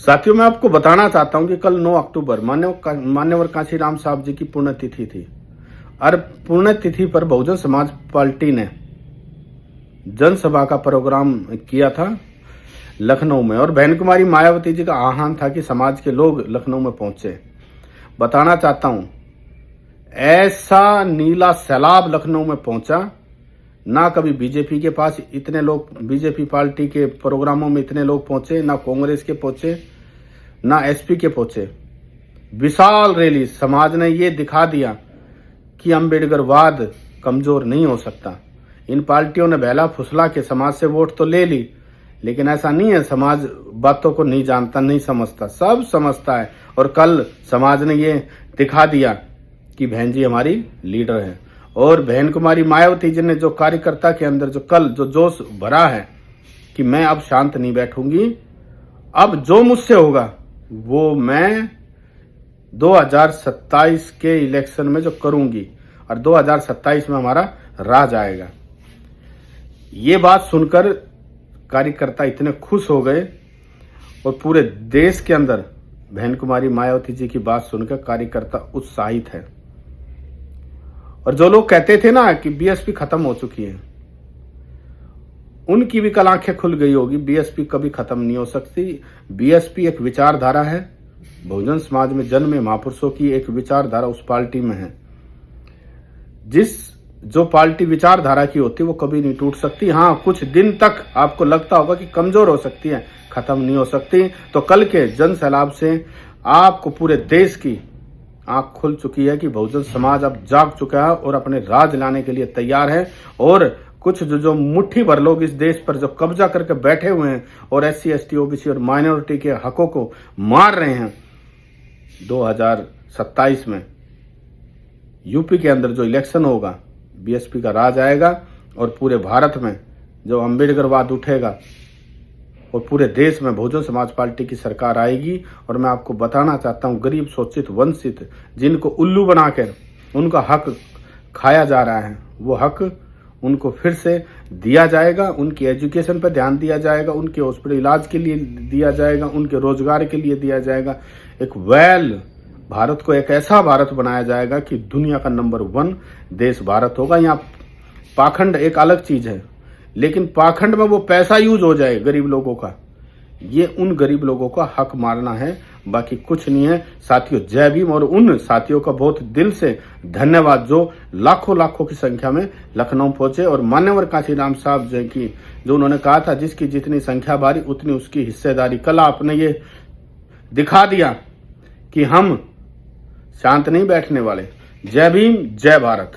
साथियों, मैं आपको बताना चाहता हूं कि कल 9 अक्टूबर मान्यवर कांशीराम साहब जी की पुण्यतिथि थी और पुण्यतिथि पर बहुजन समाज पार्टी ने जनसभा का प्रोग्राम किया था लखनऊ में और बहन कुमारी मायावती जी का आह्वान था कि समाज के लोग लखनऊ में पहुंचे। बताना चाहता हूं, ऐसा नीला सैलाब लखनऊ में पहुंचा, ना कभी बीजेपी के पास इतने लोग, बीजेपी पार्टी के प्रोग्रामों में इतने लोग पहुंचे, ना कांग्रेस के पहुंचे, ना एसपी के पहुंचे। विशाल रैली, समाज ने ये दिखा दिया कि अम्बेडकरवाद कमजोर नहीं हो सकता। इन पार्टियों ने बहला फुसला के समाज से वोट तो ले ली, लेकिन ऐसा नहीं है, समाज बातों को नहीं जानता, नहीं समझता, सब समझता है। और कल समाज ने ये दिखा दिया कि बहन जी हमारी लीडर है। और बहन कुमारी मायावती जी ने जो कार्यकर्ता के अंदर जो कल जो जोश भरा है कि मैं अब शांत नहीं बैठूंगी, अब जो मुझसे होगा वो मैं 2027 के इलेक्शन में जो करूंगी और 2027 में हमारा राज आएगा। ये बात सुनकर कार्यकर्ता इतने खुश हो गए और पूरे देश के अंदर बहन कुमारी मायावती जी की बात सुनकर कार्यकर्ता उत्साहित है। और जो लोग कहते थे ना कि बीएसपी खत्म हो चुकी है, उनकी भी कल आंखें खुल गई होगी। बीएसपी कभी खत्म नहीं हो सकती। बीएसपी एक विचारधारा है, बहुजन समाज में जन्मे महापुरुषों की एक विचारधारा उस पार्टी में है। जो पार्टी विचारधारा की होती है वो कभी नहीं टूट सकती। हाँ, कुछ दिन तक आपको लगता होगा कि कमजोर हो सकती है, खत्म नहीं हो सकती। तो कल के जन सैलाब से आपको पूरे देश की आंख खुल चुकी है कि बहुजन समाज अब जाग चुका है और अपने राज लाने के लिए तैयार है। और कुछ जो मुट्ठी भर लोग इस देश पर जो कब्जा करके बैठे हुए हैं और एससी, एसटी, ओबीसी और माइनॉरिटी के हकों को मार रहे हैं, 2027 में यूपी के अंदर जो इलेक्शन होगा, बीएसपी का राज आएगा और पूरे भारत में जो अम्बेडकरवाद उठेगा और पूरे देश में बहुजन समाज पार्टी की सरकार आएगी। और मैं आपको बताना चाहता हूं, गरीब, शोषित, वंचित, जिनको उल्लू बनाकर उनका हक खाया जा रहा है, वो हक उनको फिर से दिया जाएगा। उनकी एजुकेशन पर ध्यान दिया जाएगा, उनके हॉस्पिटल इलाज के लिए दिया जाएगा, उनके रोजगार के लिए दिया जाएगा। एक भारत को एक ऐसा भारत बनाया जाएगा कि दुनिया का नंबर 1 देश भारत होगा। यहाँ पाखंड एक अलग चीज है, लेकिन पाखंड में वो पैसा यूज हो जाए गरीब लोगों का, ये उन गरीब लोगों का हक मारना है, बाकी कुछ नहीं है। साथियों, जय भीम। और उन साथियों का बहुत दिल से धन्यवाद जो लाखों की संख्या में लखनऊ पहुंचे और मान्यवर कांशीराम साहब जी की जो उन्होंने कहा था, जिसकी जितनी संख्या भारी उतनी उसकी हिस्सेदारी। कल आपने ये दिखा दिया कि हम शांत नहीं बैठने वाले। जय भीम, जय भारत।